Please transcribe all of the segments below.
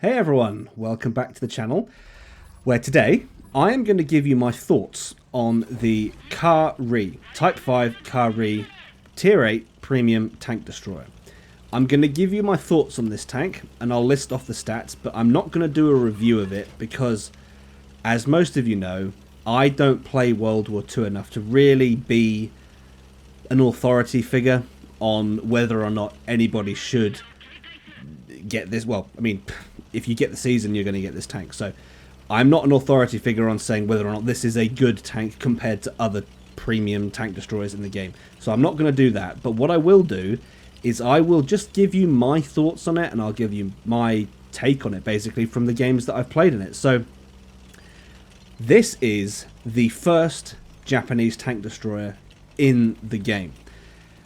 Hey everyone, welcome back to the channel, where today I am going to give you my thoughts on the Kar-Re, Type 5 Kar-Re Tier 8 Premium Tank Destroyer. I'm going to give you my thoughts on this tank, and I'll list off the stats, but I'm not going to do a review of it because, as most of you know, I don't play World War II enough to really be an authority figure on whether or not anybody should get this. Well, I mean, if you get the season, you're going to get this tank. So I'm not an authority figure on saying whether or not this is a good tank compared to other premium tank destroyers in the game. So I'm not going to do that. But what I will do is I will just give you my thoughts on it, and I'll give you my take on it, basically, from the games that I've played in it. So this is the first Japanese tank destroyer in the game.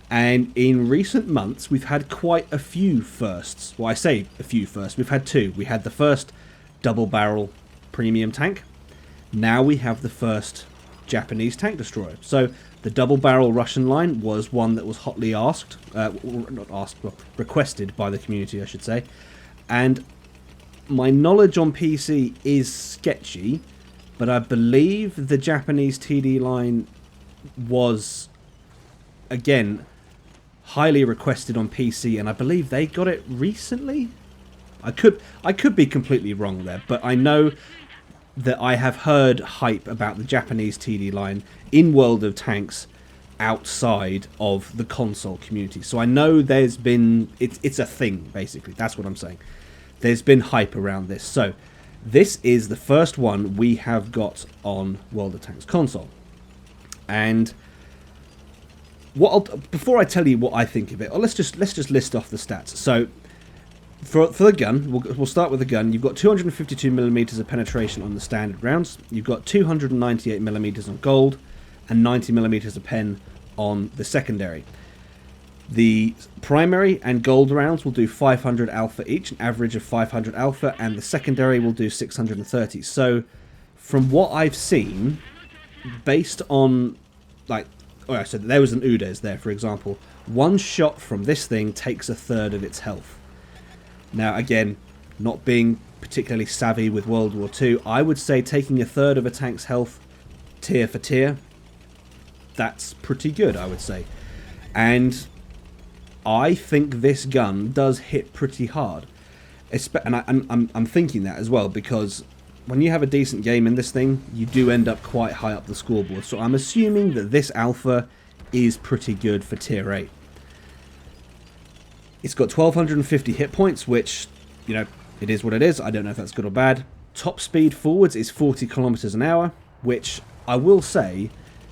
And in recent months, we've had quite a few firsts. Well, I say a few firsts. We've had two. We had the first double-barrel premium tank. Now we have the first Japanese tank destroyer. So the double-barrel Russian line was one that was hotly asked. Not asked, well, requested by the community, I should say. And my knowledge on PC is sketchy, but I believe the Japanese TD line was, again, highly requested on PC, and I believe they got it recently. I could be completely wrong there, but I know that I have heard hype about the Japanese TD line in World of Tanks outside of the console community. So I know there's been it's a thing, basically. That's what I'm saying. There's been hype around this. So this is the first one we have got on World of Tanks console. And before I tell you what I think of it, let's just list off the stats. So for the gun, we'll start with the gun. You've got 252mm of penetration on the standard rounds. You've got 298mm on gold, and 90mm of pen on the secondary. The primary and gold rounds will do 500 alpha each, an average of 500 alpha, and the secondary will do 630. So from what I've seen, based on, like, alright, so there was an Udes there, for example. One shot from this thing takes a third of its health. Now, again, not being particularly savvy with World War II, I would say taking a third of a tank's health tier for tier, that's pretty good, I would say. And I think this gun does hit pretty hard. And I'm thinking that as well, because when you have a decent game in this thing, you do end up quite high up the scoreboard. So I'm assuming that this alpha is pretty good for tier 8. It's got 1250 hit points, which, you know, it is what it is. I don't know if that's good or bad. Top speed forwards is 40 kilometers an hour, which I will say,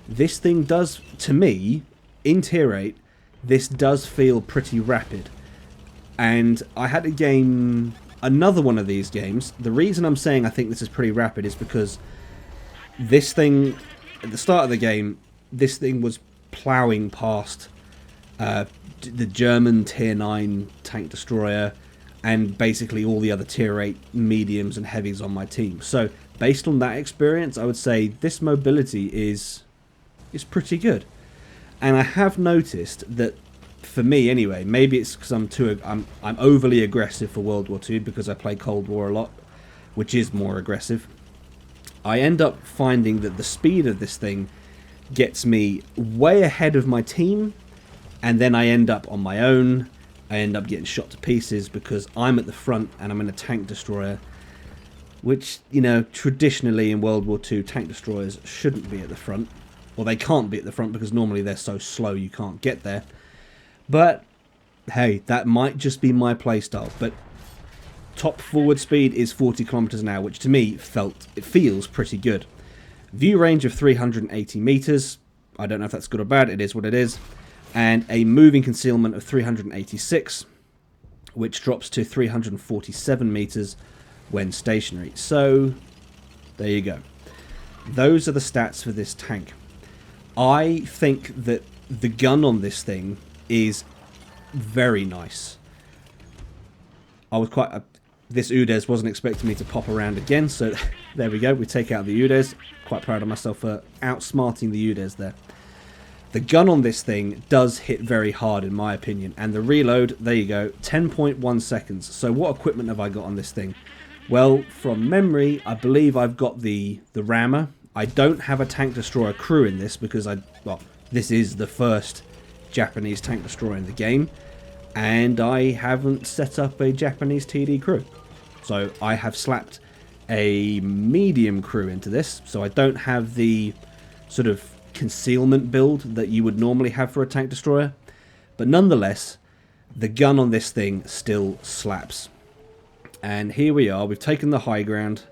this thing does, to me, in tier 8, this does feel pretty rapid. And I had a game, another one of these games. The reason I'm saying I think this is pretty rapid is because this thing, at the start of the game, this thing was ploughing past the German tier 9 tank destroyer and basically all the other tier 8 mediums and heavies on my team. So based on that experience, I would say this mobility is pretty good. And I have noticed that, for me anyway, maybe it's because I'm overly aggressive for World War II because I play Cold War a lot, which is more aggressive. I end up finding that the speed of this thing gets me way ahead of my team, and then I end up on my own. I end up getting shot to pieces because I'm at the front and I'm in a tank destroyer, which, you know, traditionally in World War II, tank destroyers shouldn't be at the front. Well, they can't be at the front because normally they're so slow you can't get there. But hey, that might just be my playstyle. But top forward speed is 40 kilometers an hour, which to me feels pretty good. View range of 380 meters. I don't know if that's good or bad. It is what it is. And a moving concealment of 386, which drops to 347 meters when stationary. So there you go. Those are the stats for this tank. I think that the gun on this thing is very nice. I was quite... this Udes wasn't expecting me to pop around again, so there we go. We take out the Udes. Quite proud of myself for outsmarting the Udes there. The gun on this thing does hit very hard, in my opinion. And the reload, there you go, 10.1 seconds. So what equipment have I got on this thing? Well, from memory, I believe I've got the rammer. I don't have a tank destroyer crew in this because this is the first Japanese tank destroyer in the game, and I haven't set up a Japanese TD crew. So I have slapped a medium crew into this, so I don't have the sort of concealment build that you would normally have for a tank destroyer. But nonetheless, the gun on this thing still slaps. And here we are, we've taken the high ground.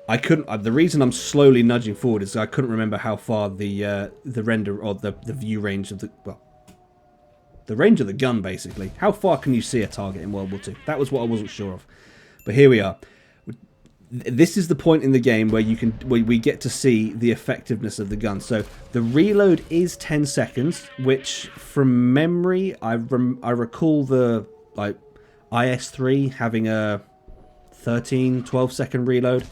I couldn't. The reason I'm slowly nudging forward is I couldn't remember how far the render or the view range of the range of the gun, basically. How far can you see a target in World War II? That was what I wasn't sure of. But here we are. This is the point in the game where we get to see the effectiveness of the gun. So the reload is 10 seconds, which from memory I recall the IS-3 having a 12 second reload.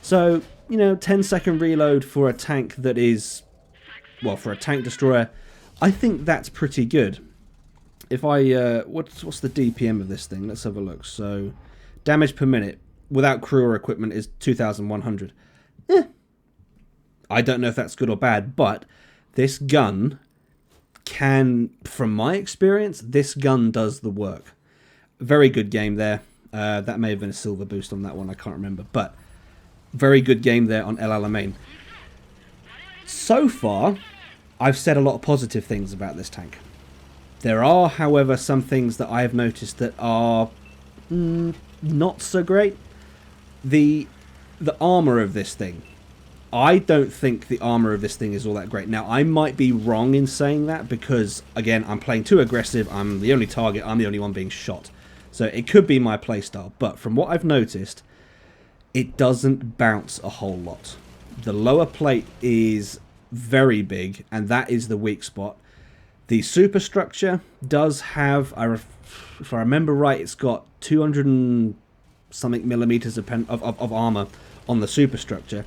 So, 10-second reload for a tank that is, well, for a tank destroyer, I think that's pretty good. If I, what's the DPM of this thing? Let's have a look. So, damage per minute without crew or equipment is 2,100. I don't know if that's good or bad, but this gun can, from my experience, this gun does the work. Very good game there. That may have been a silver boost on that one, I can't remember. But very good game there on El Alamein. So far, I've said a lot of positive things about this tank. There are, however, some things that I have noticed that are not so great. The armour of this thing. I don't think the armour of this thing is all that great. Now, I might be wrong in saying that because, again, I'm playing too aggressive. I'm the only target. I'm the only one being shot. So it could be my playstyle, but from what I've noticed, it doesn't bounce a whole lot. The lower plate is very big, and that is the weak spot. The superstructure does have, if I remember right, it's got 200 and something millimeters of armor on the superstructure.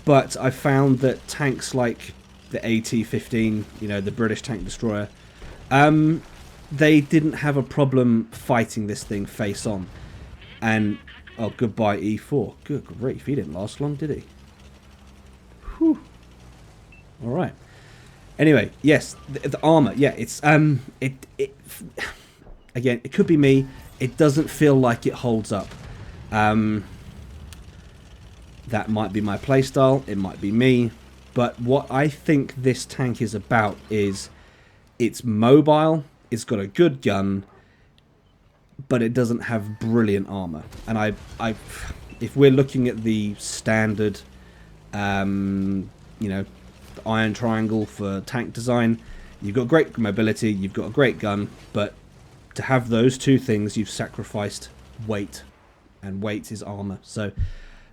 But I found that tanks like the AT-15, the British tank destroyer, they didn't have a problem fighting this thing face on. And, oh, goodbye E4. Good grief, he didn't last long, did he? Whew. Alright. Anyway, yes, the armor, yeah, it's, again, it could be me. It doesn't feel like it holds up. That might be my playstyle, it might be me. But what I think this tank is about is it's mobile. It's got a good gun, but it doesn't have brilliant armor. And if we're looking at the standard, the iron triangle for tank design, you've got great mobility, you've got a great gun, but to have those two things, you've sacrificed weight, and weight is armor. So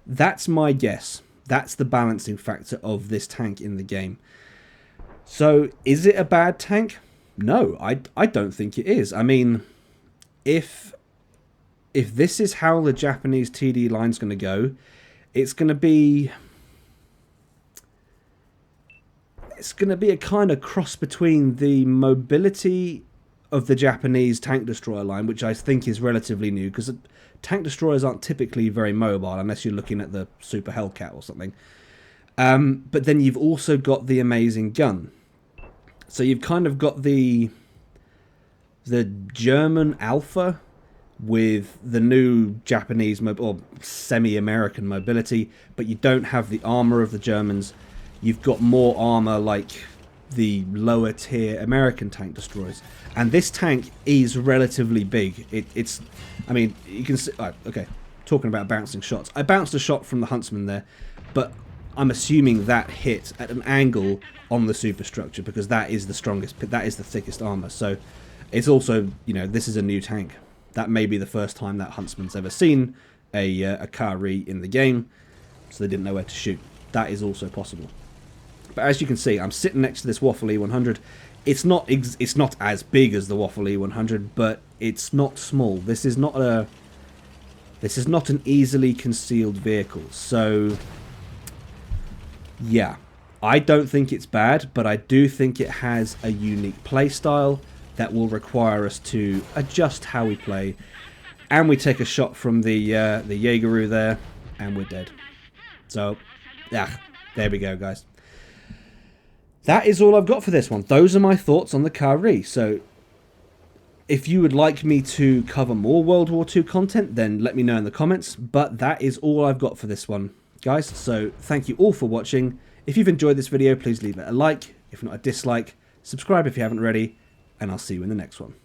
that's my guess. That's the balancing factor of this tank in the game. So is it a bad tank? No, I don't think it is. I mean, if this is how the Japanese TD line's going to go, it's going to be a kind of cross between the mobility of the Japanese tank destroyer line, which I think is relatively new, because tank destroyers aren't typically very mobile unless you're looking at the Super Hellcat or something. But then you've also got the amazing gun. So you've kind of got the German Alpha with the new Japanese or semi-American mobility, but you don't have the armor of the Germans. You've got more armor like the lower tier American tank destroyers, and this tank is relatively big. It's, I mean, you can see. Okay, talking about bouncing shots, I bounced a shot from the Huntsman there, but I'm assuming that hit at an angle on the superstructure because that is the strongest, that is the thickest armor. So it's also, this is a new tank. That may be the first time that Huntsman's ever seen a Kari in the game, so they didn't know where to shoot. That is also possible. But as you can see, I'm sitting next to this Waffle E100. It's not as big as the Waffle E100, but it's not small. This is not an easily concealed vehicle. So yeah, I don't think it's bad, but I do think it has a unique playstyle that will require us to adjust how we play. And we take a shot from the Jaegeru there, and we're dead. So, yeah, there we go, guys. That is all I've got for this one. Those are my thoughts on the Kari. So, if you would like me to cover more World War II content, then let me know in the comments. But that is all I've got for this one, guys. So, thank you all for watching. If you've enjoyed this video, please leave it a like. If not, a dislike. Subscribe if you haven't already. And I'll see you in the next one.